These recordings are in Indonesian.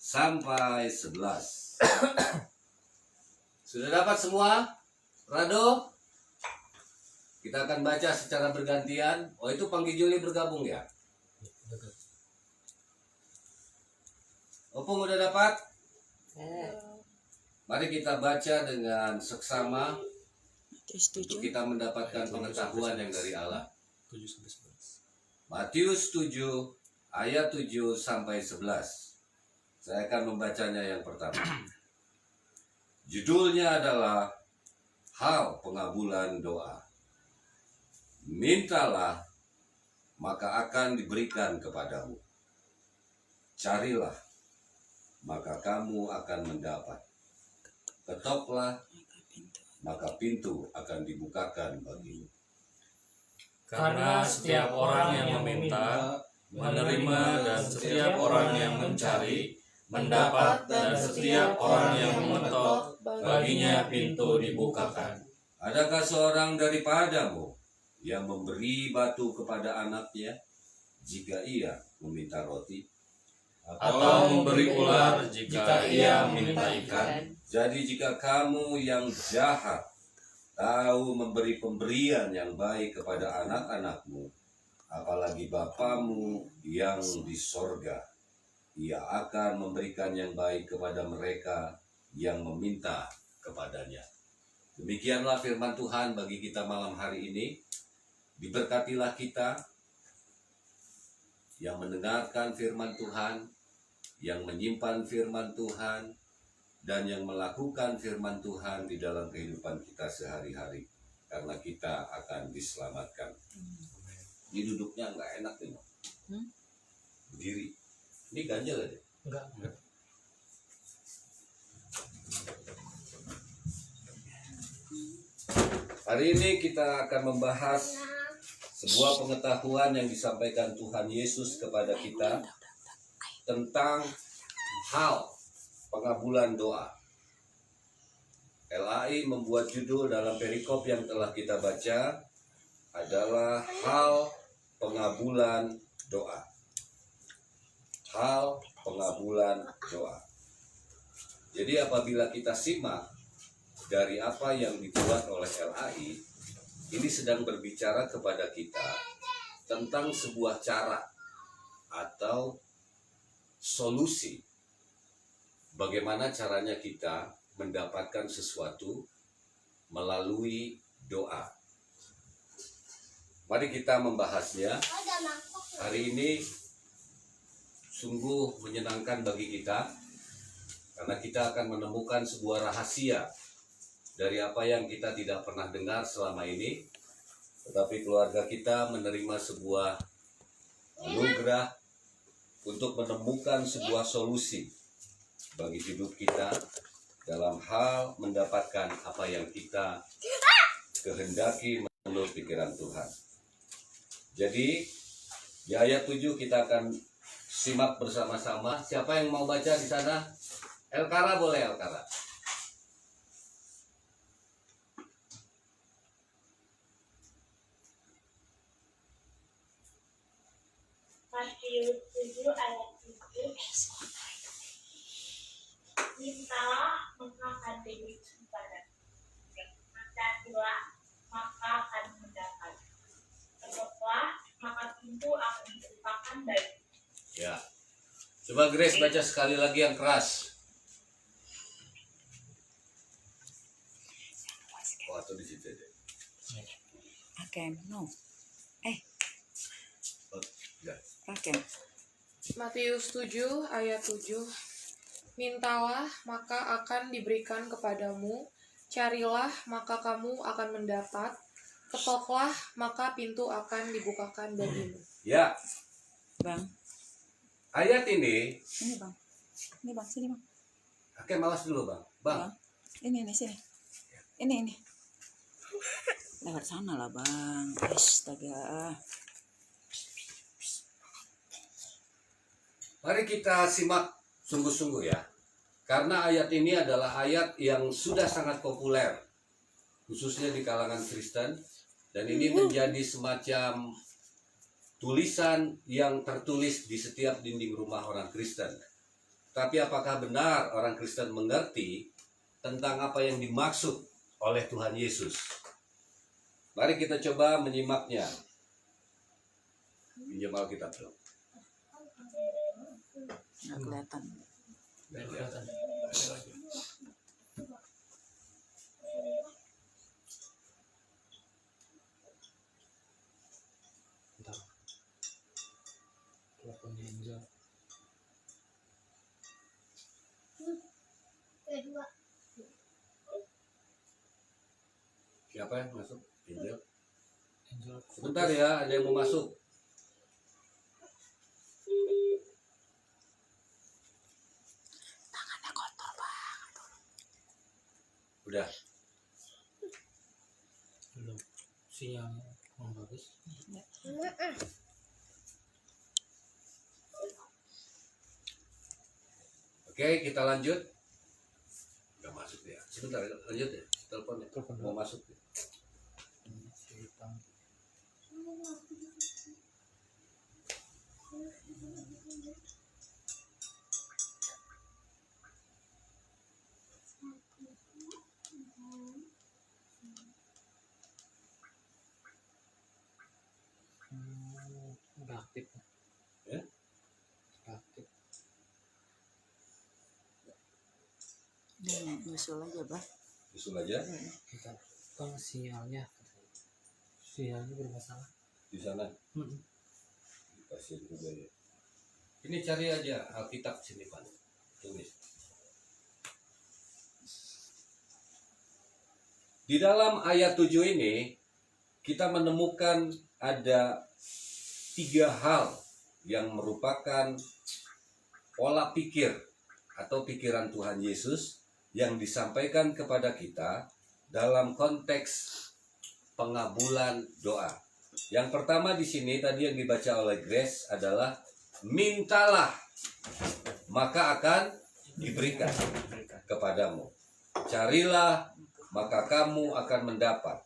sampai 11. Sudah dapat semua? Rado? Kita akan baca secara bergantian. Oh, itu Panggi Juli bergabung ya? Opung udah dapat? Mari kita baca dengan seksama untuk kita mendapatkan pengetahuan yang dari Allah. Matius 7 ayat 7 sampai 11. Saya akan membacanya yang pertama. Judulnya adalah hal pengabulan doa. Mintalah, maka akan diberikan kepadamu. Carilah, maka kamu akan mendapat. Ketoklah, maka pintu akan dibukakan bagimu. Karena setiap orang yang meminta, menerima, dan setiap orang yang mencari, mendapat, dan setiap orang yang mengetok, baginya pintu dibukakan. Adakah seorang daripadamu yang memberi batu kepada anaknya jika ia meminta roti? Atau memberi ular jika ia minta ikan? Jadi jika kamu yang jahat tahu memberi pemberian yang baik kepada anak-anakmu, apalagi Bapamu yang di sorga, ia akan memberikan yang baik kepada mereka yang meminta kepadanya. Demikianlah firman Tuhan bagi kita malam hari ini. Diberkatilah kita yang mendengarkan firman Tuhan, yang menyimpan firman Tuhan, dan yang melakukan firman Tuhan di dalam kehidupan kita sehari-hari. Karena kita akan diselamatkan. Ini duduknya nggak enak nih. Berdiri. Ini ganjel aja? Enggak. Hari ini kita akan membahas sebuah pengetahuan yang disampaikan Tuhan Yesus kepada kita tentang hal pengabulan doa. LAI membuat judul dalam perikop yang telah kita baca adalah hal pengabulan doa. Hal pengabulan doa. Jadi apabila kita simak dari apa yang dibuat oleh LAI, ini sedang berbicara kepada kita tentang sebuah cara atau solusi bagaimana caranya kita mendapatkan sesuatu melalui doa. Mari kita membahasnya. Hari ini sungguh menyenangkan bagi kita karena kita akan menemukan sebuah rahasia dari apa yang kita tidak pernah dengar selama ini, tetapi keluarga kita menerima sebuah anugerah untuk menemukan sebuah solusi bagi hidup kita dalam hal mendapatkan apa yang kita kehendaki menurut pikiran Tuhan. Jadi di ayat 7 kita akan simak bersama-sama. Siapa yang mau baca di sana? Elkara boleh, Elkara. Matius 7 ayat 7. Mintalah, maka akan diberikan kepadamu. Carilah, maka akan mendapat. Ketoklah, maka pintu akan dibukakan bagimu. Ya. Coba Grace baca sekali lagi yang keras. Oh, atau di situ aja. Aken, no. Oh, ya. Aken. Matius 7 ayat 7. Mintalah, maka akan diberikan kepadamu. Carilah, maka kamu akan mendapat. Ketoklah, maka pintu akan dibukakan bagimu. Ya, Bang, ayat ini. ini bang. Ini bang, sini bang. Oke, mawas dulu bang. Bang, Ini sini. Ini. Lewat sana lah bang. Astaga. mari kita simak sungguh-sungguh ya. Karena ayat ini adalah ayat yang sudah sangat populer, khususnya di kalangan Kristen. Dan ini menjadi semacam tulisan yang tertulis di setiap dinding rumah orang Kristen. Tapi apakah benar orang Kristen mengerti tentang apa yang dimaksud oleh Tuhan Yesus? Mari kita coba menyimaknya. Pinjam Alkitab dong. Nggak kelihatan. Biar kelihatan. Bentar. Teleponnya Angel. Kedua. Siapa yang masuk? Angel. Angel. Sebentar ya, ada yang mau masuk. Tangannya kotor banget. Udah. Belum. Sinyalnya kurang bagus. Oke, kita lanjut. Udah masuk ya. Sebentar, lanjut ya. Teleponnya. Telepon Mau masuk ya. Si hitam. Udah aktif. Ya? Udah aktif. Ini nyusul aja, Bah. Usul aja Kita sinyalnya bermasalah. di sana. Mm-mm. Pasien juga ya. Ini cari aja Alkitab sini Pak. Tulis. Di dalam ayat 7 ini kita menemukan ada 3 hal yang merupakan pola pikir atau pikiran Tuhan Yesus yang disampaikan kepada kita dalam konteks pengabulan doa. Yang pertama di sini tadi yang dibaca oleh Grace adalah mintalah maka akan diberikan kepadamu. Carilah maka kamu akan mendapat.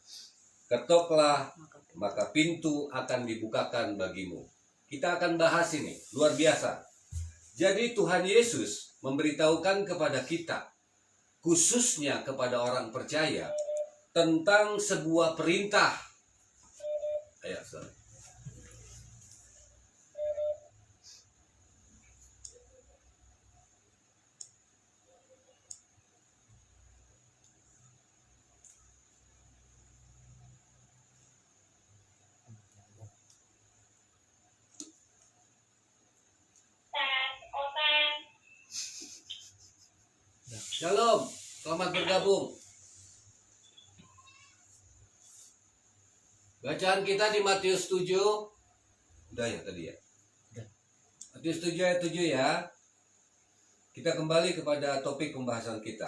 Ketoklah maka pintu akan dibukakan bagimu. Kita akan bahas ini, luar biasa. Jadi Tuhan Yesus memberitahukan kepada kita, khususnya kepada orang percaya, tentang sebuah perintah. Ayo, sorry. Shalom, selamat bergabung. Bacaan kita di Matius 7. Udah ya tadi ya? Udah. Matius 7 ayat 7 ya. Kita kembali kepada topik pembahasan kita.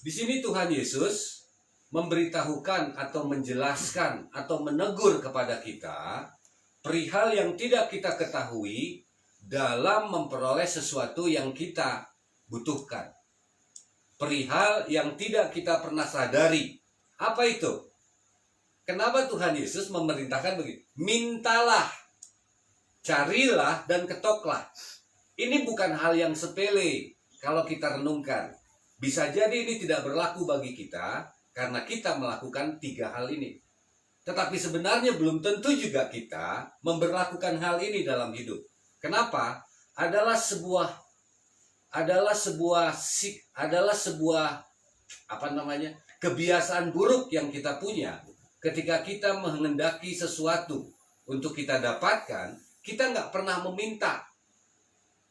Di sini Tuhan Yesus memberitahukan atau menjelaskan atau menegur kepada kita perihal yang tidak kita ketahui dalam memperoleh sesuatu yang kita butuhkan. Perihal yang tidak kita pernah sadari. Apa itu? Kenapa Tuhan Yesus memerintahkan begitu? Mintalah, carilah, dan ketoklah. Ini bukan hal yang sepele kalau kita renungkan. Bisa jadi ini tidak berlaku bagi kita karena kita melakukan 3 hal ini. Tetapi sebenarnya belum tentu juga kita memberlakukan hal ini dalam hidup. Kenapa? Adalah sebuah kebiasaan buruk yang kita punya. Ketika kita menghendaki sesuatu untuk kita dapatkan, kita nggak pernah meminta.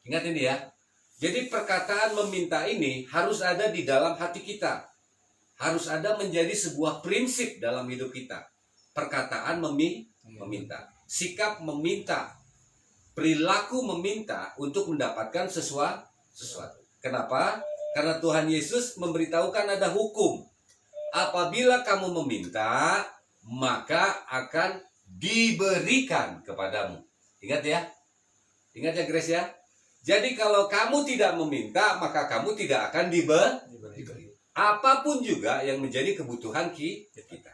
Ingat ini ya. Jadi perkataan meminta ini harus ada di dalam hati kita. Harus ada menjadi sebuah prinsip dalam hidup kita. Perkataan meminta. Sikap meminta. Perilaku meminta untuk mendapatkan sesuatu. Kenapa? Karena Tuhan Yesus memberitahukan ada hukum. Apabila kamu meminta, maka akan diberikan kepadamu. Ingat ya? Ingat ya Grace ya? Jadi kalau kamu tidak meminta, maka kamu tidak akan diberi. Apapun juga yang menjadi kebutuhan kita.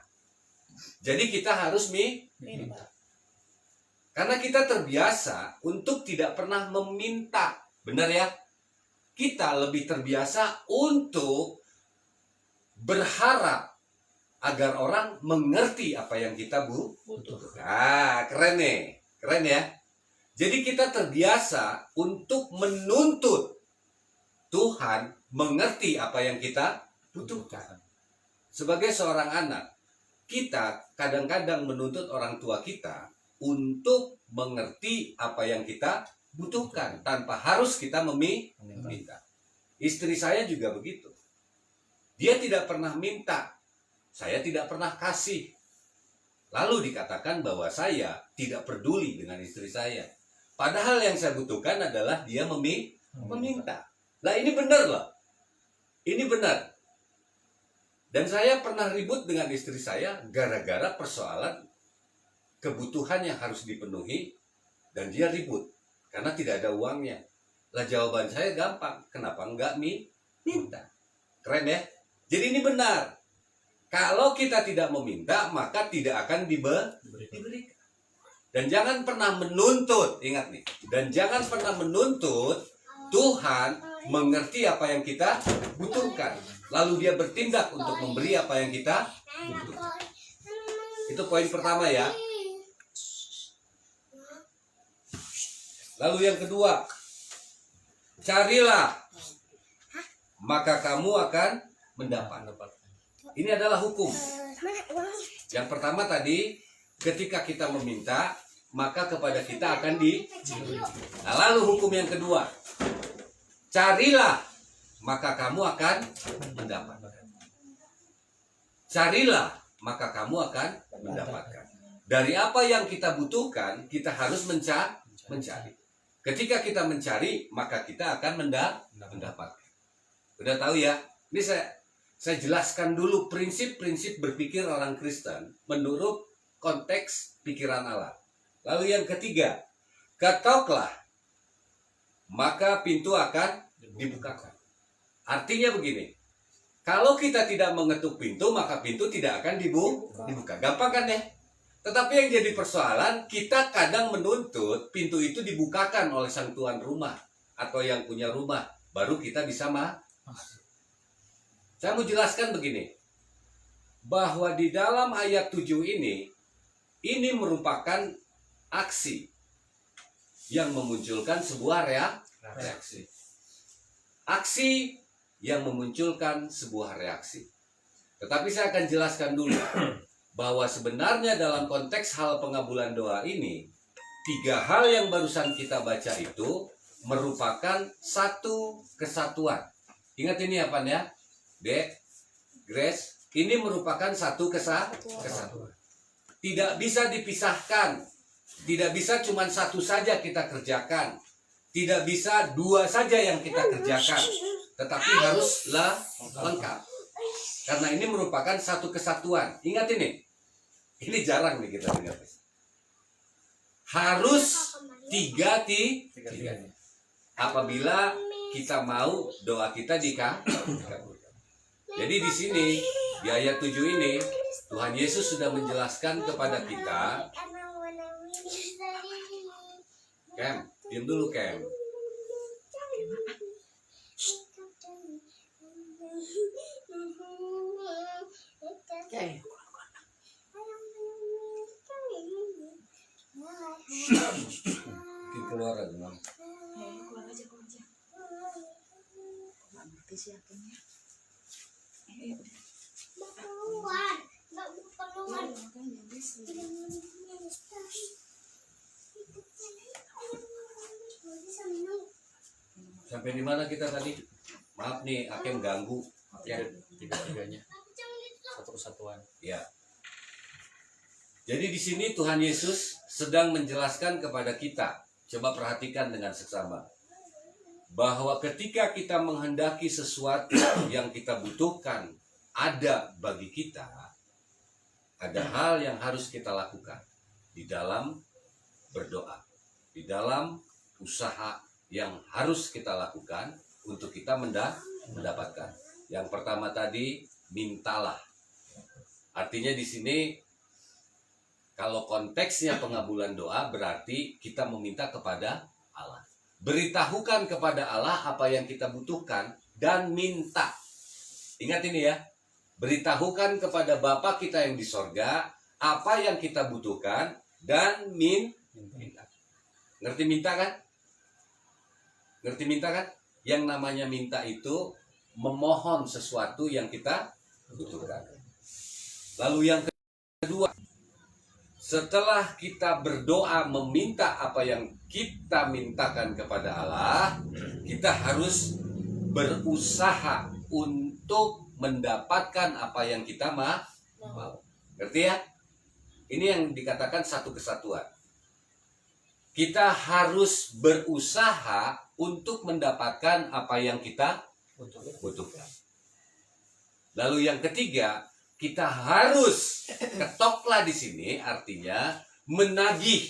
Jadi kita harus minta. Karena kita terbiasa untuk tidak pernah meminta. Benar ya? kita lebih terbiasa untuk berharap agar orang mengerti apa yang kita butuhkan. Keren nih, keren ya. Jadi kita terbiasa untuk menuntut Tuhan mengerti apa yang kita butuhkan. Sebagai seorang anak, kita kadang-kadang menuntut orang tua kita untuk mengerti apa yang kita butuhkan tanpa harus kita meminta. Istri saya juga begitu. Dia tidak pernah minta, saya tidak pernah kasih. Lalu dikatakan bahwa saya tidak peduli dengan istri saya. Padahal yang saya butuhkan adalah dia meminta. Nah ini benar loh. Ini benar. Dan saya pernah ribut dengan istri saya gara-gara persoalan kebutuhan yang harus dipenuhi. Dan dia ribut karena tidak ada uangnya. Lah jawaban saya gampang. Kenapa enggak minta? Keren ya? Jadi ini benar. Kalau kita tidak meminta, maka tidak akan diberikan. Dan jangan pernah menuntut, ingat nih. Dan jangan pernah menuntut Tuhan mengerti apa yang kita butuhkan. Lalu dia bertindak untuk memberi apa yang kita butuhkan. Itu poin pertama ya. Lalu yang kedua, carilah, maka kamu akan mendapat. Ini adalah hukum. Yang pertama tadi, ketika kita meminta, maka kepada kita akan diberi. Nah, lalu hukum yang kedua, carilah, maka kamu akan mendapat. Carilah, maka kamu akan mendapatkan. Dari apa yang kita butuhkan, kita harus mencari. Ketika kita mencari, maka kita akan mendapatkan. Udah tahu ya? Ini saya jelaskan dulu prinsip-prinsip berpikir orang Kristen menurut konteks pikiran Allah. Lalu yang ketiga, ketoklah, maka pintu akan dibukakan. Artinya begini, kalau kita tidak mengetuk pintu, maka pintu tidak akan dibuka. Gampang kan ya? Tetapi yang jadi persoalan, kita kadang menuntut pintu itu dibukakan oleh sang tuan rumah atau yang punya rumah, baru kita bisa masuk. Saya mau jelaskan begini, bahwa di dalam ayat 7 ini merupakan aksi yang memunculkan sebuah reaksi. Aksi yang memunculkan sebuah reaksi. Tetapi saya akan jelaskan dulu bahwa sebenarnya dalam konteks hal pengabulan doa ini, 3 hal yang barusan kita baca itu merupakan satu kesatuan. Ingat ini apa ya? Grace, ini merupakan satu kesatuan. Tidak bisa dipisahkan. Tidak bisa cuma satu saja kita kerjakan. Tidak bisa 2 saja yang kita kerjakan. Tetapi haruslah lengkap. Karena ini merupakan satu kesatuan. Ingat ini. Ini jarang nih kita dengar. Harus 3-3. Apabila kita mau doa kita dikabulkan. Jadi di sini di ayat 7 ini Tuhan Yesus sudah menjelaskan kepada kita. Kem, diam dulu Kem. Oke. Mungkin keluar aja, Mam. Keluar aja. Nggak ngerti siapanya. Keluar, nggak mau keluar. Sampai di mana kita tadi? Maaf nih, Akem ganggu. Ya. 3-3-nya. Satu kesatuan. Ya. Jadi di sini Tuhan Yesus sedang menjelaskan kepada kita. Coba perhatikan dengan seksama. Bahwa ketika kita menghendaki sesuatu yang kita butuhkan ada bagi kita, ada hal yang harus kita lakukan di dalam berdoa, di dalam usaha yang harus kita lakukan untuk kita mendapatkan. Yang pertama tadi, mintalah. Artinya di sini kalau konteksnya pengabulan doa berarti kita meminta kepada Allah. beritahukan kepada Allah apa yang kita butuhkan dan minta. Ingat ini ya, beritahukan kepada Bapa kita yang di sorga apa yang kita butuhkan dan minta. Ngerti minta kan? Ngerti minta kan? Yang namanya minta itu memohon sesuatu yang kita butuhkan. Lalu yang kedua, setelah kita berdoa meminta apa yang kita mintakan kepada Allah, kita harus berusaha untuk mendapatkan apa yang kita mau. Ngerti ya? Ini yang dikatakan satu kesatuan. Kita harus berusaha untuk mendapatkan apa yang kita butuhkan. Lalu yang ketiga, kita harus ketoklah di sini, artinya menagih,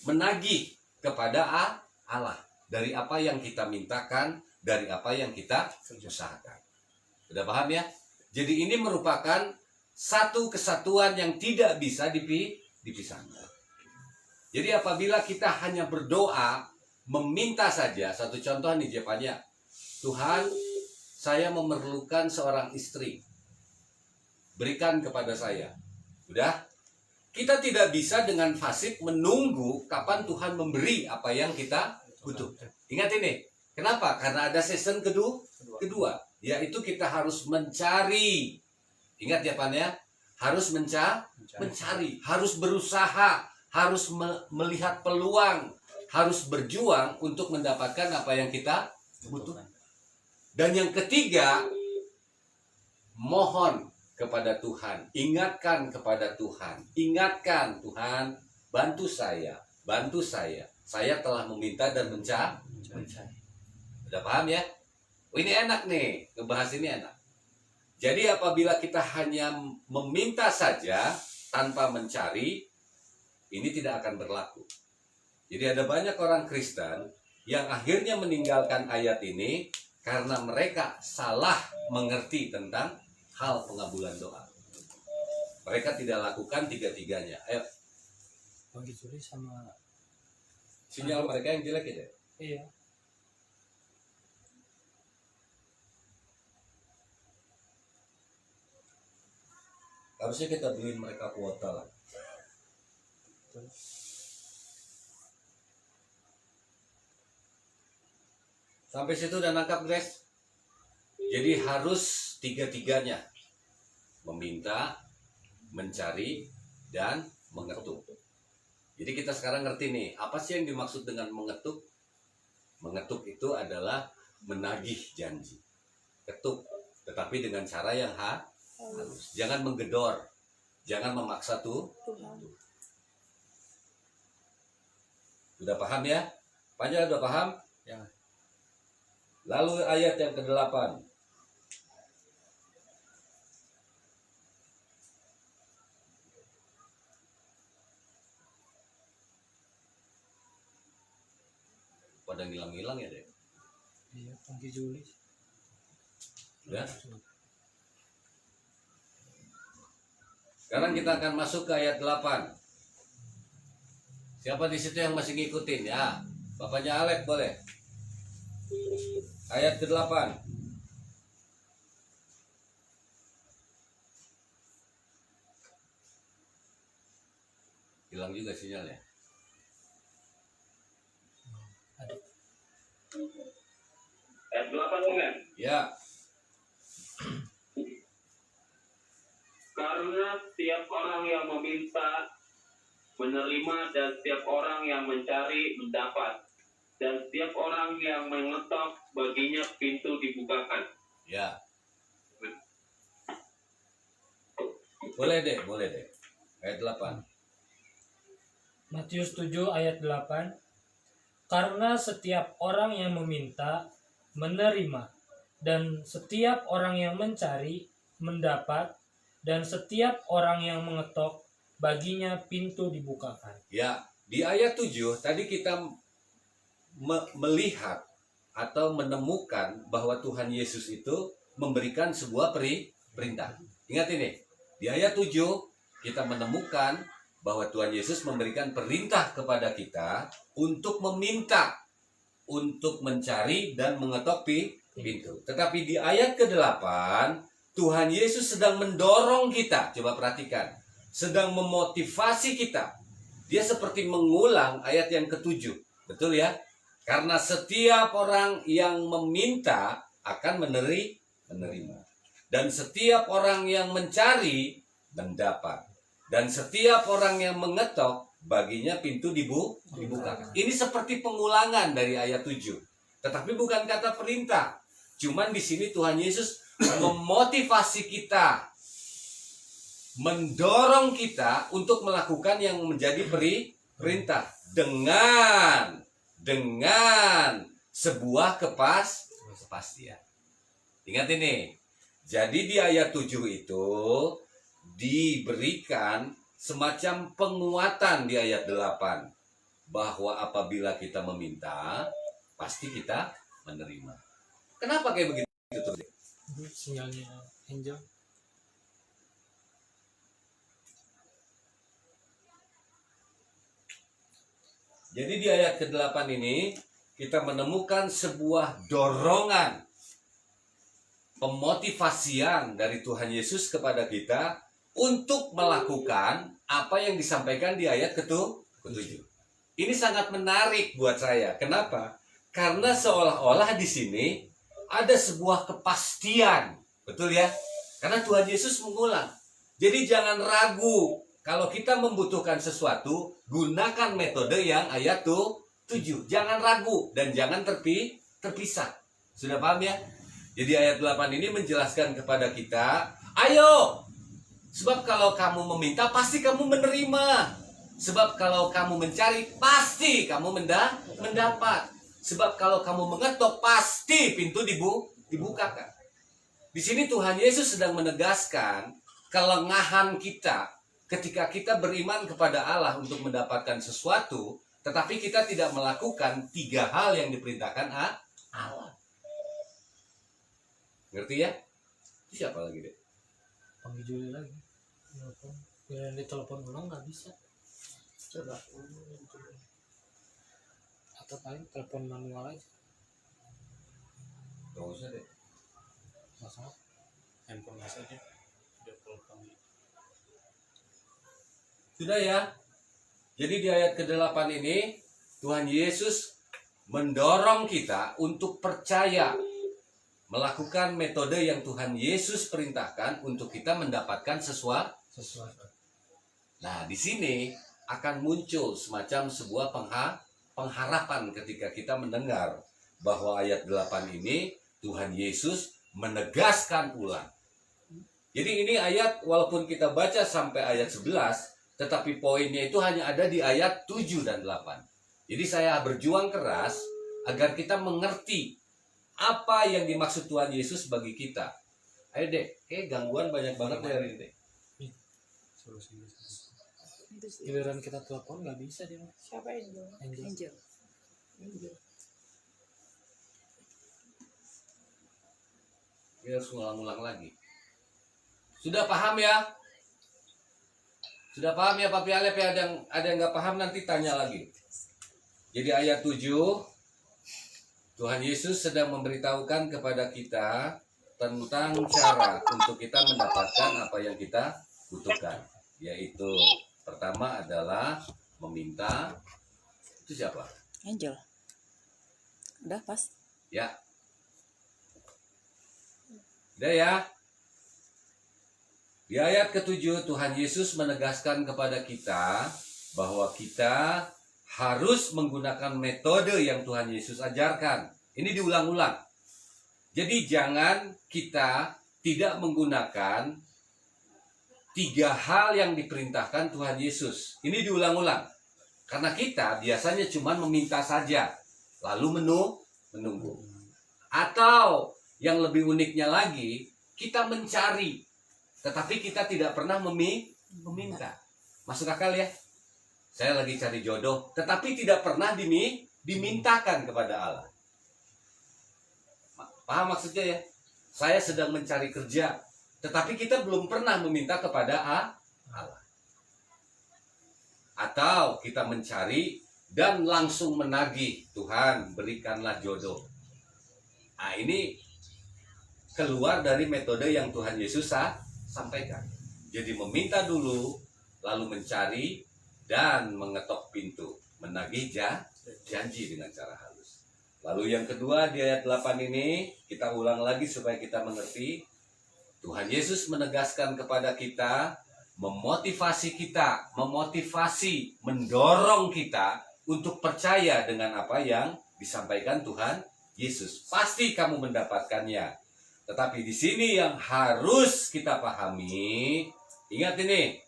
menagih kepada Allah dari apa yang kita mintakan, dari apa yang kita usahakan. Sudah paham ya? Jadi ini merupakan satu kesatuan yang tidak bisa dipisahkan. Jadi apabila kita hanya berdoa, meminta saja, satu contoh nih jawabannya, Tuhan, saya memerlukan seorang istri, berikan kepada saya. Udah, kita tidak bisa dengan fasik menunggu kapan Tuhan memberi apa yang kita butuh. Ingat ini, kenapa? Karena ada season kedua, yaitu kita harus mencari. Ingat ya Pan ya, harus mencari, harus berusaha, harus melihat peluang, harus berjuang untuk mendapatkan apa yang kita butuhkan. Dan yang ketiga, mohon kepada Tuhan, ingatkan kepada Tuhan, ingatkan Tuhan, bantu saya, saya telah meminta dan mencari. Udah paham ya? Oh, ini enak nih, ngebahas ini enak. Jadi apabila kita hanya meminta saja tanpa mencari, ini tidak akan berlaku. Jadi ada banyak orang Kristen yang akhirnya meninggalkan ayat ini karena mereka salah mengerti tentang hal pengabulan doa. Mereka tidak lakukan tiga-tiganya. Ayo. Bagi Juli sama Sinyal mereka yang jelek ya? iya. Harusnya kita beliin mereka kuota lah. Sampai situ udah nangkap guys. Jadi harus tiga-tiganya. Meminta, mencari, dan mengetuk. Jadi kita sekarang ngerti nih, apa sih yang dimaksud dengan mengetuk? Mengetuk itu adalah menagih janji. Ketuk, tetapi dengan cara yang halus. Jangan menggedor, jangan memaksa Tuhan. Sudah paham ya? Panjang udah paham? Ya. Lalu ayat yang ke-8. Pada ngilang-ngilang ya deh. Iya, Bagi Juli. Sudah? Sekarang kita akan masuk ke ayat 8. Siapa di situ yang masih ngikutin ya? Bapaknya Alek boleh. Ayat ke-8. Hilang juga sinyalnya. Ayat 8 kan? Ya, Karena setiap orang yang meminta menerima, dan setiap orang yang mencari mendapat, dan setiap orang yang mengetok baginya pintu dibukakan. ya. Boleh deh. Ayat 8. Matius 7 ayat 8. Karena setiap orang yang meminta menerima, dan setiap orang yang mencari mendapat, dan setiap orang yang mengetok baginya pintu dibukakan. Ya, di ayat 7 tadi kita melihat atau menemukan bahwa Tuhan Yesus itu memberikan sebuah perintah. Ingat ini, di ayat 7 kita menemukan bahwa Tuhan Yesus memberikan perintah kepada kita untuk meminta, untuk mencari dan mengetok pintu. Tetapi di ayat ke-8, Tuhan Yesus sedang mendorong kita. Coba perhatikan. Sedang memotivasi kita. Dia seperti mengulang ayat yang ke-7. Betul ya? Karena setiap orang yang meminta akan menerima. Dan setiap orang yang mencari mendapat. Dan setiap orang yang mengetok baginya pintu dibuka. Ini seperti pengulangan dari ayat 7. Tetapi bukan kata perintah. Cuman di sini Tuhan Yesus memotivasi kita, mendorong kita untuk melakukan yang menjadi perintah dengan sebuah kepastian. Ingat ini. Jadi di ayat 7 itu diberikan semacam penguatan di ayat 8 bahwa apabila kita meminta pasti kita menerima. Kenapa kayak begitu terus? Sinyalnya Angel. Jadi di ayat ke-8 ini kita menemukan sebuah dorongan pemotivasian dari Tuhan Yesus kepada kita untuk melakukan apa yang disampaikan di ayat ke-7. Ini sangat menarik buat saya. Kenapa? Karena seolah-olah di sini ada sebuah kepastian. Betul ya? Karena Tuhan Yesus mengulang. Jadi jangan ragu. Kalau kita membutuhkan sesuatu, gunakan metode yang ayat 7. Jangan ragu dan jangan terpisah. Sudah paham ya? Jadi ayat 8 ini menjelaskan kepada kita, ayo! Sebab kalau kamu meminta, pasti kamu menerima. Sebab kalau kamu mencari, pasti kamu mendapat. Sebab kalau kamu mengetok, pasti pintu dibukakan. Di sini Tuhan Yesus sedang menegaskan kelengahan kita ketika kita beriman kepada Allah untuk mendapatkan sesuatu, tetapi kita tidak melakukan 3 hal yang diperintahkan Allah. Ngerti ya? Itu siapa lagi deh? Panggil Juli lagi. Telepon. Biar ditelepon ulang nggak bisa. Coba. Atau paling telepon manual aja. Gak usah deh. Masalah. Handphone mas aja. Udah telepon. Sudah ya? Jadi di ayat ke-8 ini Tuhan Yesus mendorong kita untuk percaya, melakukan metode yang Tuhan Yesus perintahkan untuk kita mendapatkan sesuatu. Nah, di sini akan muncul semacam sebuah pengharapan ketika kita mendengar bahwa ayat 8 ini Tuhan Yesus menegaskan ulang. Jadi ini ayat walaupun kita baca sampai ayat 11, tetapi poinnya itu hanya ada di ayat 7 dan 8. Jadi saya berjuang keras agar kita mengerti apa yang dimaksud Tuhan Yesus bagi kita. Ayo deh, gangguan banyak banget dari ini deh. Giliran kita telepon nggak bisa dia. Siapa Angel? Angel. Kita harus ngulang-ngulang lagi. Sudah paham ya? Sudah paham ya Pak Pialep ya? Ada yang nggak paham nanti tanya lagi. Jadi ayat 7, Tuhan Yesus sedang memberitahukan kepada kita tentang cara untuk kita mendapatkan apa yang kita butuhkan. Yaitu pertama adalah meminta. Itu siapa? Angel. Udah pas. Ya. Udah ya. Di ayat ke-7 Tuhan Yesus menegaskan kepada kita bahwa kita harus menggunakan metode yang Tuhan Yesus ajarkan. Ini diulang-ulang. Jadi jangan kita tidak menggunakan 3 hal yang diperintahkan Tuhan Yesus. Ini diulang-ulang. Karena kita biasanya cuma meminta saja, lalu menunggu. Atau yang lebih uniknya lagi, kita mencari, tetapi kita tidak pernah meminta. Masuk akal ya? Saya lagi cari jodoh, tetapi tidak pernah dimintakan kepada Allah. Paham maksudnya ya? Saya sedang mencari kerja, tetapi kita belum pernah meminta kepada Allah. atau kita mencari dan langsung menagih, Tuhan berikanlah jodoh. Nah, ini keluar dari metode yang Tuhan Yesus sampaikan. Jadi meminta dulu, lalu mencari dan mengetok pintu, menagih janji dengan cara halus. Lalu yang kedua di ayat 8 ini, kita ulang lagi supaya kita mengerti. Tuhan Yesus menegaskan kepada kita, memotivasi kita, mendorong kita untuk percaya dengan apa yang disampaikan Tuhan Yesus. Pasti kamu mendapatkannya. Tetapi di sini yang harus kita pahami, ingat ini,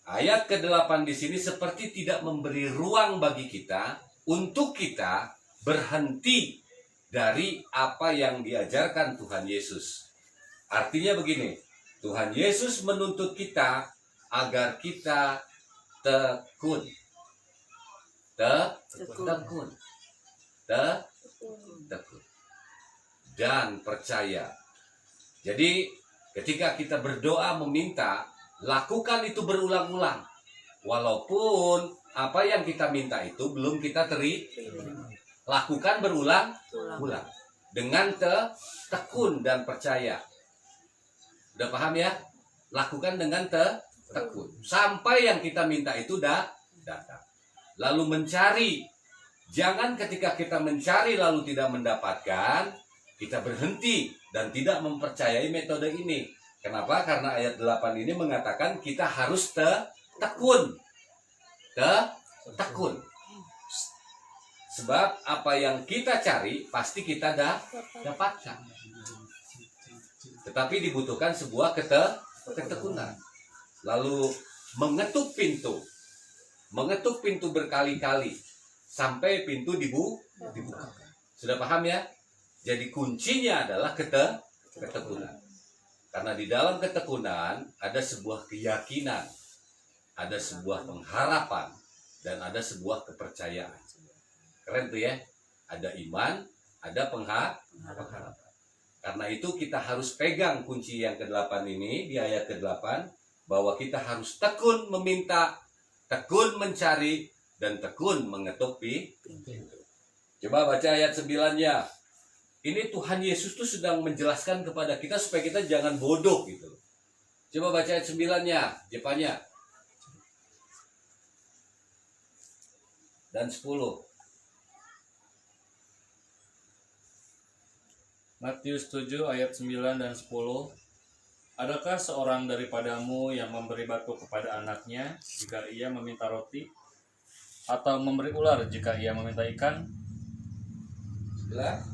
ayat ke-8 di sini seperti tidak memberi ruang bagi kita untuk kita berhenti dari apa yang diajarkan Tuhan Yesus. Artinya begini, Tuhan Yesus menuntut kita agar kita tekun. Tekun. Dan percaya. Jadi ketika kita berdoa meminta, lakukan itu berulang-ulang. Walaupun apa yang kita minta itu belum kita terima. Lakukan berulang-ulang. Dengan tekun dan percaya. Udah paham ya? Lakukan dengan tekun. Sampai yang kita minta itu datang. Lalu mencari. Jangan ketika kita mencari lalu tidak mendapatkan, kita berhenti dan tidak mempercayai metode ini. Kenapa? Karena ayat 8 ini mengatakan kita harus tekun. Tekun. Sebab apa yang kita cari pasti kita dapatkan. Tetapi dibutuhkan sebuah ketekunan. Lalu mengetuk pintu. Mengetuk pintu berkali-kali sampai pintu dibuka. Sudah paham ya? Jadi kuncinya adalah ketekunan. Karena di dalam ketekunan ada sebuah keyakinan, ada sebuah pengharapan, dan ada sebuah kepercayaan. Keren tuh ya? Ada iman, ada pengharapan. Karena itu kita harus pegang kunci yang ke-8 ini, di ayat ke-8, bahwa kita harus tekun meminta, tekun mencari, dan tekun mengetuk pintu. Coba baca ayat 9-nya. Ini Tuhan Yesus tuh sedang menjelaskan kepada kita supaya kita jangan bodoh gitu. Coba baca ayat 9-nya, Jepanya. Dan 10. Matius 7 ayat 9 dan 10. Adakah seorang daripadamu yang memberi batu kepada anaknya jika ia meminta roti? Atau memberi ular jika ia meminta ikan? 11.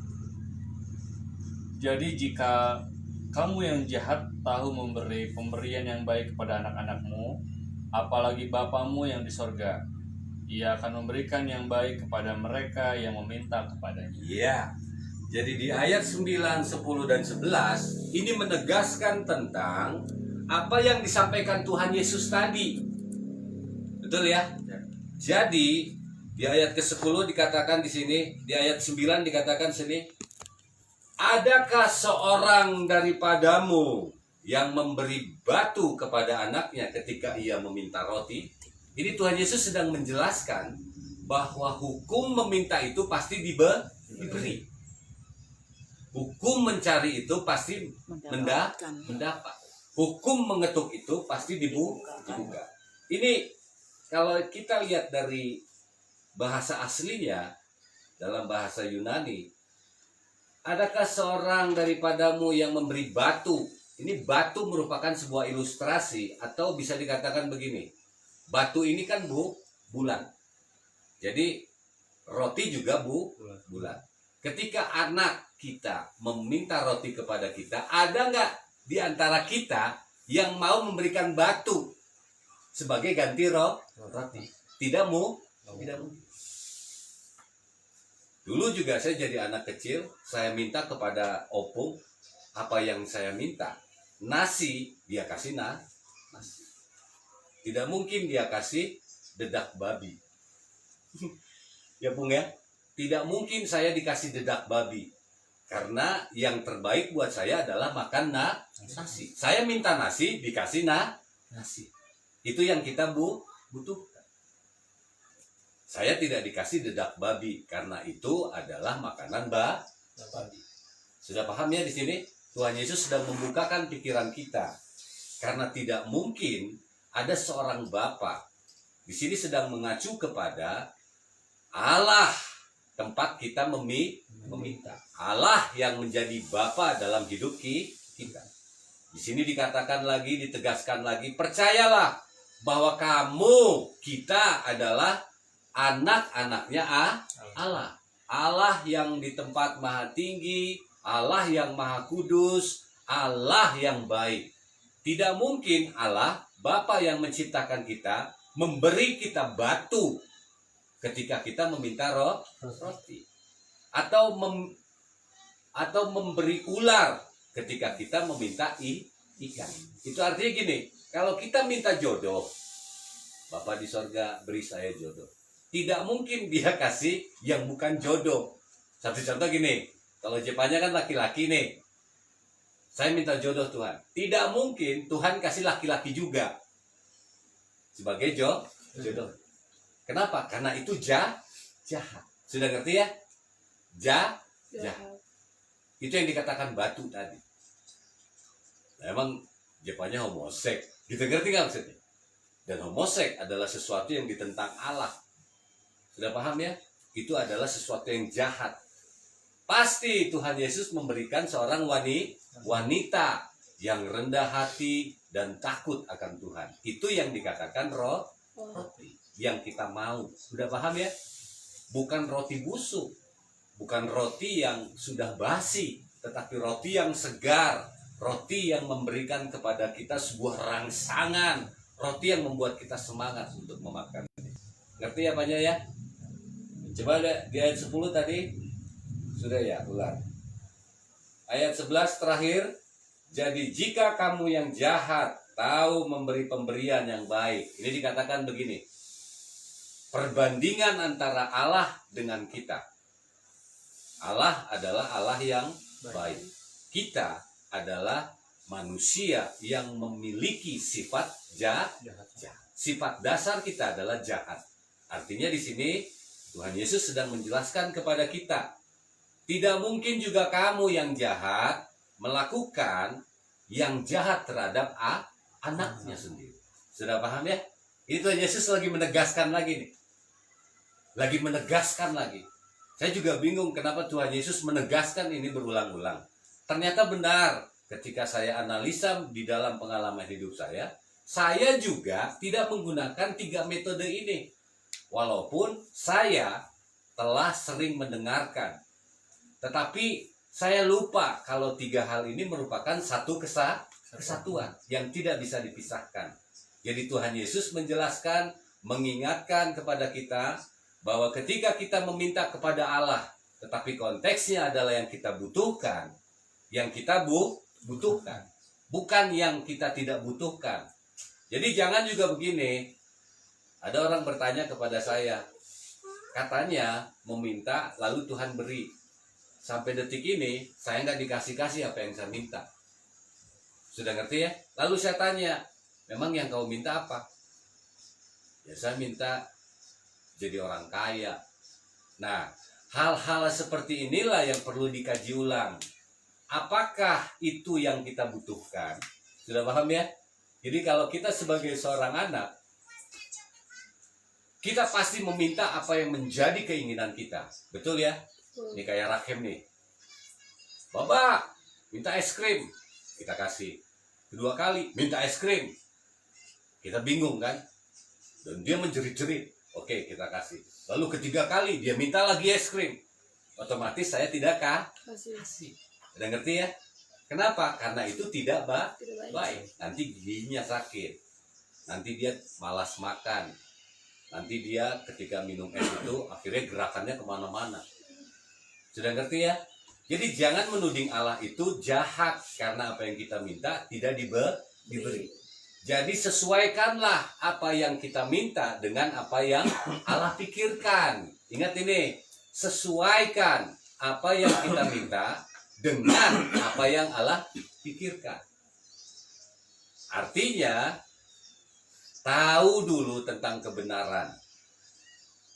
Jadi jika kamu yang jahat tahu memberi pemberian yang baik kepada anak-anakmu, apalagi Bapamu yang di sorga, ia akan memberikan yang baik kepada mereka yang meminta kepadanya. Iya. Jadi di ayat 9, 10, dan 11 ini menegaskan tentang apa yang disampaikan Tuhan Yesus tadi. Betul ya? Jadi di ayat ke-10 dikatakan di sini, di ayat 9 dikatakan sini, adakah seorang daripadamu yang memberi batu kepada anaknya ketika ia meminta roti? Ini Tuhan Yesus sedang menjelaskan bahwa hukum meminta itu pasti diberi. Hukum mencari itu pasti mendapat. Hukum mengetuk itu pasti dibuka. Ini kalau kita lihat dari bahasa aslinya, dalam bahasa Yunani, adakah seorang daripadamu yang memberi batu? Ini batu merupakan sebuah ilustrasi, atau bisa dikatakan begini, batu ini kan bulan. Jadi roti juga bulan. Ketika anak kita meminta roti kepada kita, ada nggak di antara kita yang mau memberikan batu sebagai ganti roti? Tidak mau. Dulu juga saya jadi anak kecil, saya minta kepada opung apa yang saya minta. Nasi, dia kasih nasi. Tidak mungkin dia kasih dedak babi. Ya Pung ya? Tidak mungkin saya dikasih dedak babi. Karena yang terbaik buat saya adalah makan nasi. Saya minta nasi, dikasih nasi. Itu yang kita butuhkan. Saya tidak dikasih dedak babi karena itu adalah makanan babi. Sudah paham ya di sini? Tuhan Yesus sedang membukakan pikiran kita. Karena tidak mungkin ada seorang bapa di sini sedang mengacu kepada Allah tempat kita meminta. Allah yang menjadi bapa dalam hidup kita. Di sini dikatakan lagi, ditegaskan lagi, percayalah bahwa kita adalah anak-anaknya Allah. Allah yang di tempat maha tinggi, Allah yang maha kudus, Allah yang baik. Tidak mungkin Allah, Bapa yang menciptakan kita, memberi kita batu ketika kita meminta roti. Atau memberi ular ketika kita meminta ikan. Itu artinya gini, kalau kita minta jodoh, Bapa di sorga beri saya jodoh. Tidak mungkin dia kasih yang bukan jodoh. Satu contoh gini, kalau Jepangnya kan laki-laki nih. Saya minta jodoh Tuhan. Tidak mungkin Tuhan kasih laki-laki juga sebagai jodoh. Kenapa? Karena itu jahat. Sudah ngerti ya? Jahat. Itu yang dikatakan batu tadi. Nah, emang Jepangnya homoseks. Gitu, ngerti nggak maksudnya? Dan homoseks adalah sesuatu yang ditentang Allah. Sudah paham ya? Itu adalah sesuatu yang jahat. Pasti Tuhan Yesus memberikan seorang wanita yang rendah hati dan takut akan Tuhan. Itu yang dikatakan roti yang kita mau. Sudah paham ya? Bukan roti busuk, bukan roti yang sudah basi, tetapi roti yang segar, roti yang memberikan kepada kita sebuah rangsangan, roti yang membuat kita semangat untuk memakan. Ngerti apanya ya? Coba di ayat 10 tadi. Sudah ya, ulang. Ayat 11 terakhir. Jadi jika kamu yang jahat tahu memberi pemberian yang baik. Ini dikatakan begini. Perbandingan antara Allah dengan kita. Allah adalah Allah yang baik. Kita adalah manusia yang memiliki sifat jahat. Sifat dasar kita adalah jahat. Artinya di sini Tuhan Yesus sedang menjelaskan kepada kita. Tidak mungkin juga kamu yang jahat melakukan yang jahat terhadap anaknya sendiri. Sudah paham ya? Itu Yesus lagi menegaskan lagi nih. Lagi menegaskan lagi. Saya juga bingung kenapa Tuhan Yesus menegaskan ini berulang-ulang. Ternyata benar ketika saya analisa di dalam pengalaman hidup saya juga tidak menggunakan 3 metode ini. Walaupun saya telah sering mendengarkan. Tetapi saya lupa kalau 3 hal ini merupakan satu kesatuan yang tidak bisa dipisahkan. Jadi Tuhan Yesus menjelaskan, mengingatkan kepada kita bahwa ketika kita meminta kepada Allah, tetapi konteksnya adalah yang kita butuhkan, bukan yang kita tidak butuhkan. Jadi jangan juga begini, ada orang bertanya kepada saya, katanya meminta lalu Tuhan beri. Sampai detik ini saya nggak dikasih apa yang saya minta. Sudah ngerti ya? Lalu saya tanya, memang yang kau minta apa? Ya saya minta jadi orang kaya. Nah, hal-hal seperti inilah yang perlu dikaji ulang. Apakah itu yang kita butuhkan? Sudah paham ya? Jadi kalau kita sebagai seorang anak, kita pasti meminta apa yang menjadi keinginan kita. Betul ya? Ini kayak Rahim nih. Bapak, minta es krim. Kita kasih. 2 kali, minta es krim. Kita bingung kan? Dan dia menjerit-jerit. Oke, kita kasih. Lalu 3 kali, dia minta lagi es krim. Otomatis saya tidak kasih. Udah ngerti ya? Kenapa? Karena itu tidak baik. Nanti giginya sakit. Nanti dia malas makan. Nanti dia ketika minum es itu, akhirnya gerakannya kemana-mana. Sudah ngerti ya? Jadi jangan menuding Allah itu jahat karena apa yang kita minta tidak diberi. Jadi sesuaikanlah apa yang kita minta dengan apa yang Allah pikirkan. Ingat ini, sesuaikan apa yang kita minta dengan apa yang Allah pikirkan. Artinya tahu dulu tentang kebenaran.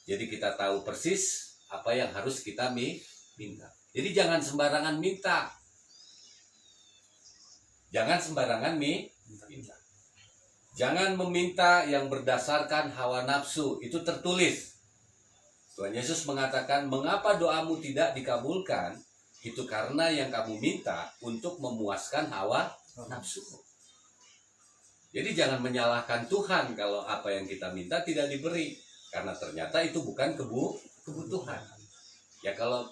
Jadi kita tahu persis apa yang harus kita minta. Jadi jangan sembarangan minta. Jangan sembarangan minta. Jangan meminta yang berdasarkan hawa nafsu. Itu tertulis. Tuhan Yesus mengatakan, mengapa doamu tidak dikabulkan? Itu karena yang kamu minta untuk memuaskan hawa nafsu. Jadi jangan menyalahkan Tuhan kalau apa yang kita minta tidak diberi. Karena ternyata itu bukan kebutuhan. Ya kalau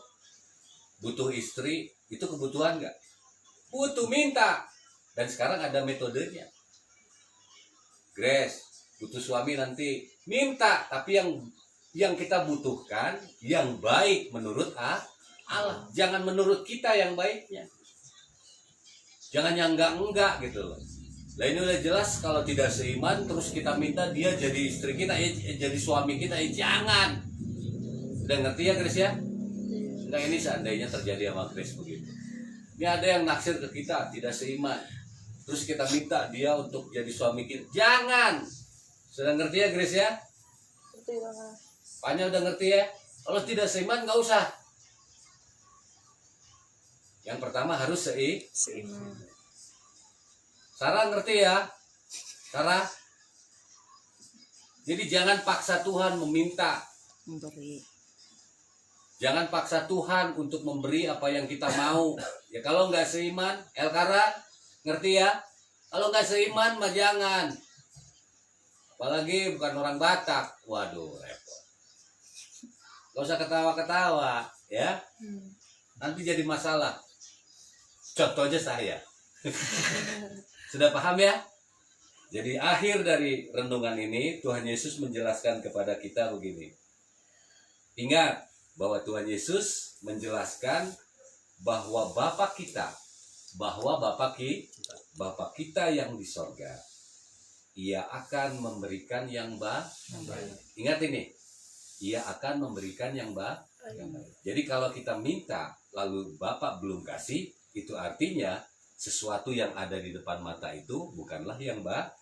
butuh istri, itu kebutuhan nggak? Butuh, minta. Dan sekarang ada metodenya. Grace, butuh suami nanti. Minta, tapi yang kita butuhkan, yang baik menurut Allah. Jangan menurut kita yang baiknya. Jangan yang enggak gitu loh. Nah ini udah jelas kalau tidak seiman terus kita minta dia jadi istri kita, jadi suami kita, jangan. Udah ngerti ya Grace ya? Enggak, ini seandainya terjadi sama Grace begitu. Ini ada yang naksir ke kita, tidak seiman. Terus kita minta dia untuk jadi suami kita, jangan. Sudah ngerti ya Grace ya? Ngerti banget. Panya udah ngerti ya? Kalau tidak seiman nggak usah. Yang pertama harus seiman. Sarah ngerti ya? Sarah? Jadi jangan paksa Tuhan meminta. Memberi. Jangan paksa Tuhan untuk memberi apa yang kita mau. Ya kalau nggak seiman, Elkara ngerti ya? Kalau nggak seiman mah jangan. Apalagi bukan orang Batak. Waduh, repot. Gak usah ketawa-ketawa, ya. Nanti jadi masalah. Contohnya saya. Sudah paham ya? Jadi akhir dari renungan ini Tuhan Yesus menjelaskan kepada kita begini. Ingat bahwa Tuhan Yesus menjelaskan bahwa Bapa kita yang di sorga, Ia akan memberikan yang baik. Ingat ini, Ia akan memberikan yang baik. Jadi kalau kita minta lalu Bapak belum kasih, itu artinya sesuatu yang ada di depan mata itu bukanlah yang baik.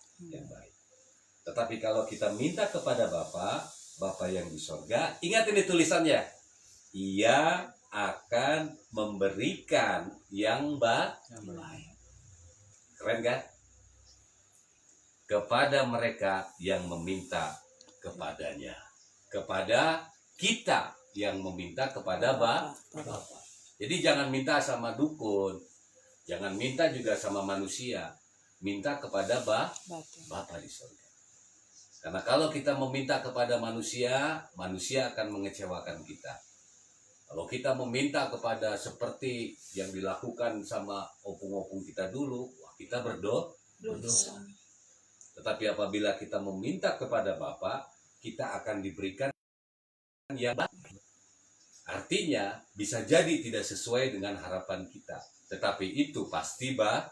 Tetapi kalau kita minta kepada Bapa yang di sorga, ingat ini tulisannya, Ia akan memberikan yang baik. Keren kan? Kepada mereka yang meminta kepadanya. Kepada kita yang meminta kepada Bapa. Jadi jangan minta sama dukun. Jangan minta juga sama manusia. Minta kepada Bapa di surga. Karena kalau kita meminta kepada manusia, manusia akan mengecewakan kita. Kalau kita meminta kepada seperti yang dilakukan sama opung-opung kita dulu, kita berdosa. Tetapi apabila kita meminta kepada Bapa, kita akan diberikan yang baik. Artinya bisa jadi tidak sesuai dengan harapan kita, tetapi itu pasti baik.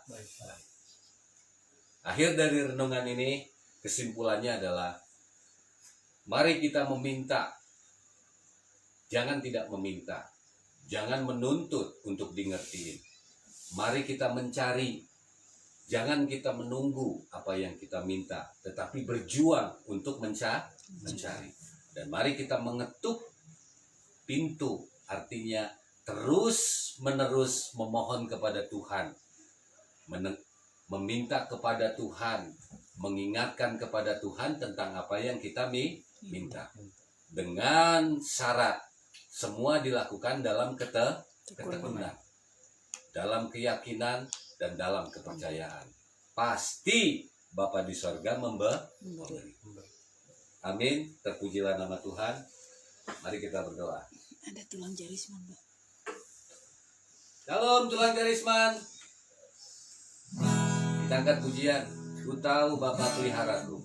Akhir dari renungan ini, kesimpulannya adalah mari kita meminta. Jangan tidak meminta. Jangan menuntut untuk dingertiin. Mari kita mencari. Jangan kita menunggu apa yang kita minta, tetapi berjuang untuk mencari. Dan mari kita mengetuk pintu, artinya terus menerus memohon kepada Tuhan, meminta kepada Tuhan, mengingatkan kepada Tuhan tentang apa yang kita minta. Dengan syarat semua dilakukan dalam ketekunan, dalam keyakinan dan dalam kepercayaan. Pasti Bapa di sorga memberi. Amin. Terpujilah nama Tuhan. Mari kita berdoa. Ada tulang jarisman, Mbak. Shalom tulang jarisman. Kita angkat pujian. Ku tahu Bapa peliharaku.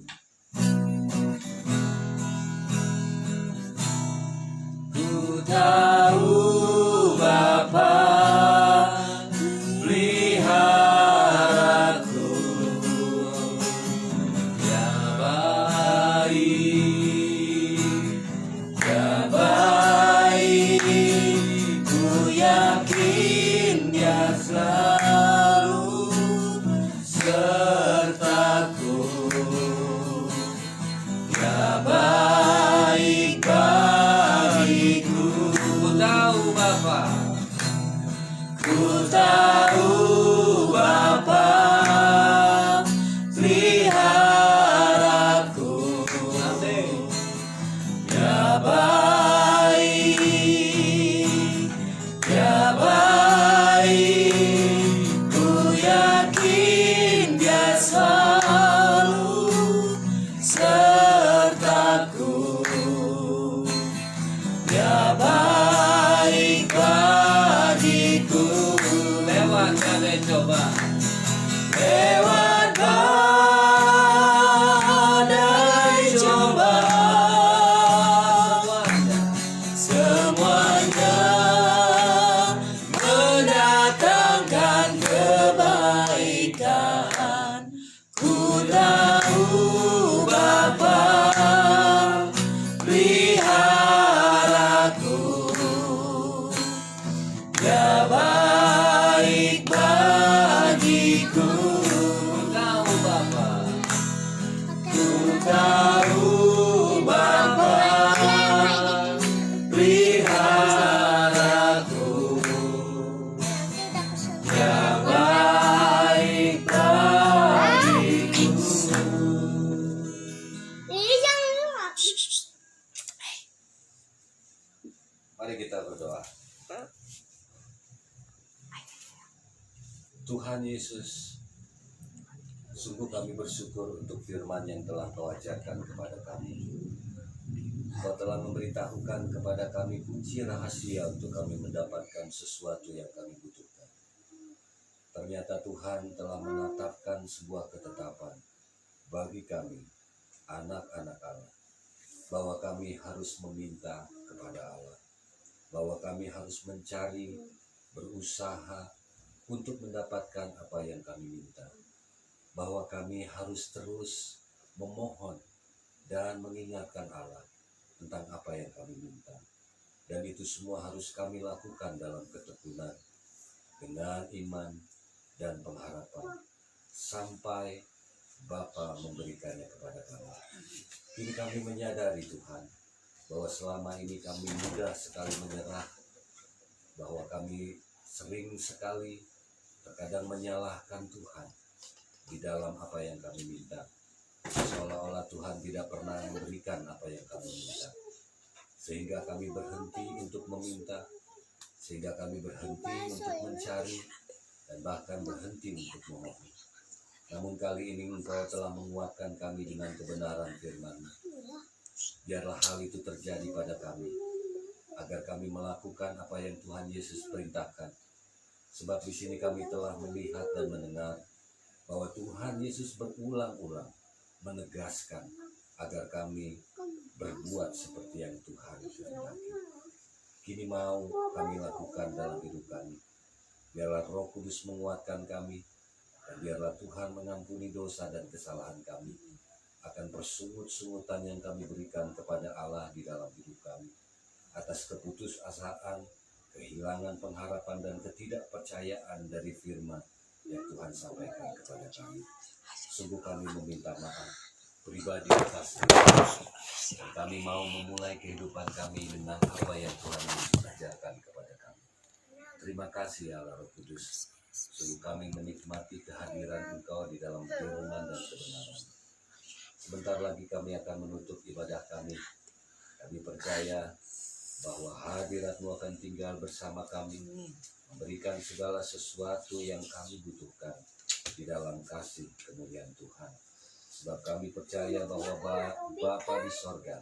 Ku tahu Bapa peliharaku, ya baik, ya baik, ku yakin Dia selalu sertaku. Mari kita berdoa. Tuhan Yesus, sungguh kami bersyukur untuk firman yang telah Kau ajarkan kepada kami. Kau telah memberitahukan kepada kami kunci rahasia untuk kami mendapatkan sesuatu yang kami butuhkan. Ternyata Tuhan telah menetapkan sebuah ketetapan bagi kami, anak-anak Allah, bahwa kami harus meminta kepada Allah, bahwa kami harus mencari, berusaha untuk mendapatkan apa yang kami minta, bahwa kami harus terus memohon dan mengingatkan Allah tentang apa yang kami minta. Dan itu semua harus kami lakukan dalam ketekunan, dengan iman dan pengharapan, sampai Bapa memberikannya kepada kami. Kini kami menyadari Tuhan, bahwa selama ini kami mudah sekali menyerah, bahwa kami sering sekali terkadang menyalahkan Tuhan di dalam apa yang kami minta. Seolah-olah Tuhan tidak pernah memberikan apa yang kami minta. Sehingga kami berhenti untuk meminta, sehingga kami berhenti untuk mencari, dan bahkan berhenti untuk memohon. Namun kali ini Engkau telah menguatkan kami dengan kebenaran firman-Mu. Biarlah hal itu terjadi pada kami, agar kami melakukan apa yang Tuhan Yesus perintahkan. Sebab di sini kami telah melihat dan mendengar bahwa Tuhan Yesus berulang-ulang menegaskan agar kami berbuat seperti yang Tuhan kehendaki. Kini mau kami lakukan dalam hidup kami. Biarlah Roh Kudus menguatkan kami, dan biarlah Tuhan mengampuni dosa dan kesalahan kami akan persungut-sungutan yang kami berikan kepada Allah di dalam hidup kami, atas keputusasaan, kehilangan pengharapan dan ketidakpercayaan dari firman yang Tuhan sampaikan kepada kami. Sungguh kami meminta maaf pribadi atas kesalahan, dan kami mau memulai kehidupan kami dengan apa yang Tuhan Yesus ajarkan kepada kami. Terima kasih Allah Roh Kudus. Sungguh kami menikmati kehadiran Engkau di dalam firman dan kebenaran. Sebentar lagi kami akan menutup ibadah kami. Kami percaya bahwa hadirat-Mu akan tinggal bersama kami, memberikan segala sesuatu yang kami butuhkan di dalam kasih kemuliaan Tuhan. Sebab kami percaya bahwa Bapa di sorga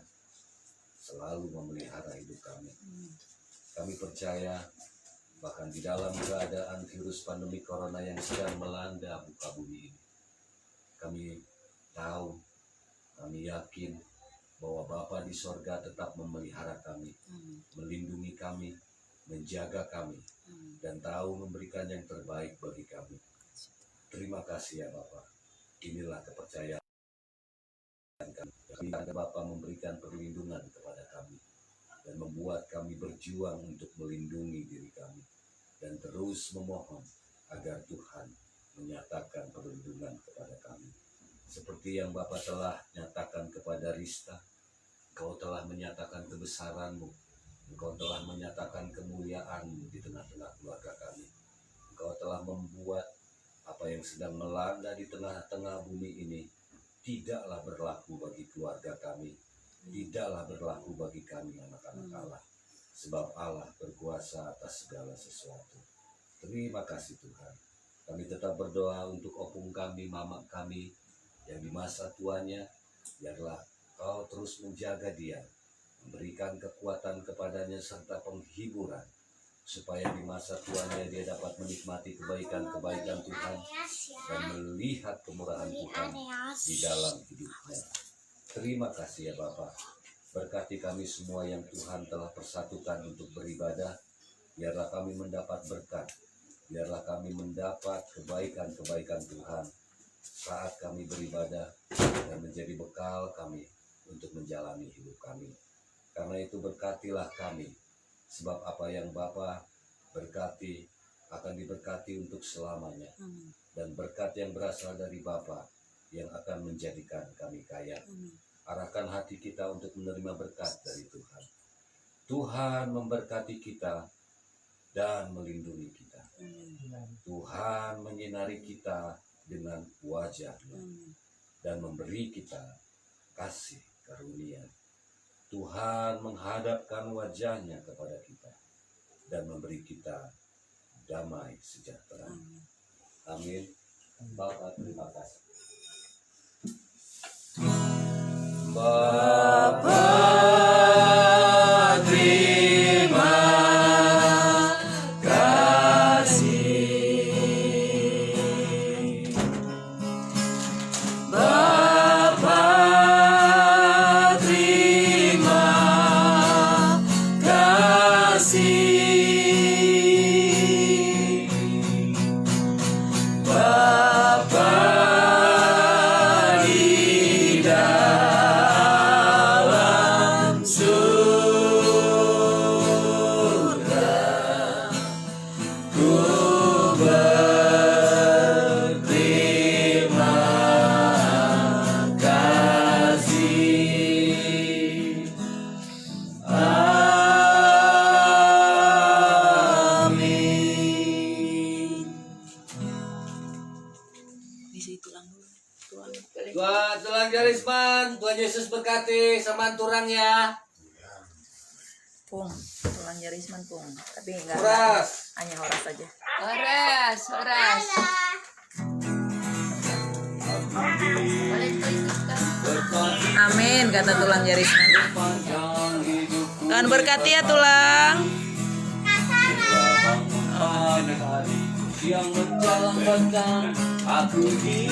selalu memelihara hidup kami. Kami percaya bahkan di dalam keadaan virus pandemi corona yang sedang melanda muka bumi ini, kami tahu, kami yakin bahwa Bapa di sorga tetap memelihara kami, melindungi kami, menjaga kami, dan tahu memberikan yang terbaik bagi kami. Terima kasih ya Bapa. Inilah kepercayaan kami. Bapa memberikan perlindungan kepada kami dan membuat kami berjuang untuk melindungi diri kami, dan terus memohon agar Tuhan menyatakan perlindungan kepada kami. Seperti yang Bapa telah nyatakan kepada Rista, Engkau telah menyatakan kebesaran-Mu, Engkau telah menyatakan kemuliaan-Mu di tengah-tengah keluarga kami. Engkau telah membuat apa yang sedang melanda di tengah-tengah bumi ini tidaklah berlaku bagi keluarga kami, tidaklah berlaku bagi kami anak-anak Allah. Sebab Allah berkuasa atas segala sesuatu. Terima kasih Tuhan. Kami tetap berdoa untuk opung kami, mama kami yang di masa tuanya. Biarlah Kau terus menjaga dia, memberikan kekuatan kepadanya serta penghiburan, supaya di masa tuanya dia dapat menikmati kebaikan-kebaikan Tuhan dan melihat kemurahan Tuhan di dalam hidupnya. Terima kasih ya Bapa. Berkati kami semua yang Tuhan telah persatukan untuk beribadah. Biarlah kami mendapat berkat. Biarlah kami mendapat kebaikan-kebaikan Tuhan saat kami beribadah, dan menjadi bekal kami untuk menjalani hidup kami. Karena itu berkatilah kami, sebab apa yang Bapa berkati akan diberkati untuk selamanya. Dan berkat yang berasal dari Bapa yang akan menjadikan kami kaya. Arahkan hati kita untuk menerima berkat dari Tuhan. Tuhan memberkati kita dan melindungi kita. Tuhan menyinari kita dengan wajah-Nya dan memberi kita kasih karunia. Tuhan menghadapkan wajahnya kepada kita dan memberi kita damai sejahtera. Amin. Bapak, terima kasih. Bapa, terima kasih. Bapa, terima kasih. Bapa di dalam surga, ku berterima kasih. Amin. Isi tulang dulu. Tulang. Tulang Jarisman, Tuhan Yesus berkati sama turang ya. Pung. Tulang jarisman pung. Tapi enggak. Horas. Hanya horas saja. Horas. Amin, kata tulang jarisman. Tuhan berkati ya tulang. Yang menjalankan aku di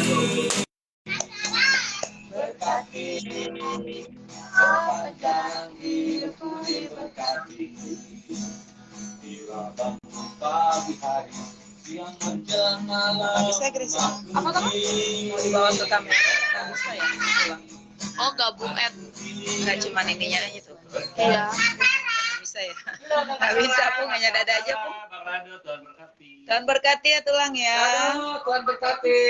sepanjang hidupku diberkati. Bila bangun pagi hari, siang menjelang malam. Bisa Grace. Apa kamu? Mau dibawa ke kamera. Bisa ya tulang. Oh, gabung Enggak cuman ininya aja tuh. Iya. Bisa ya. Enggak bisa pung, hanya dada aja pung. Bang Rado, Tuhan berkati. Tuhan berkati ya tulang ya. Tuhan berkati.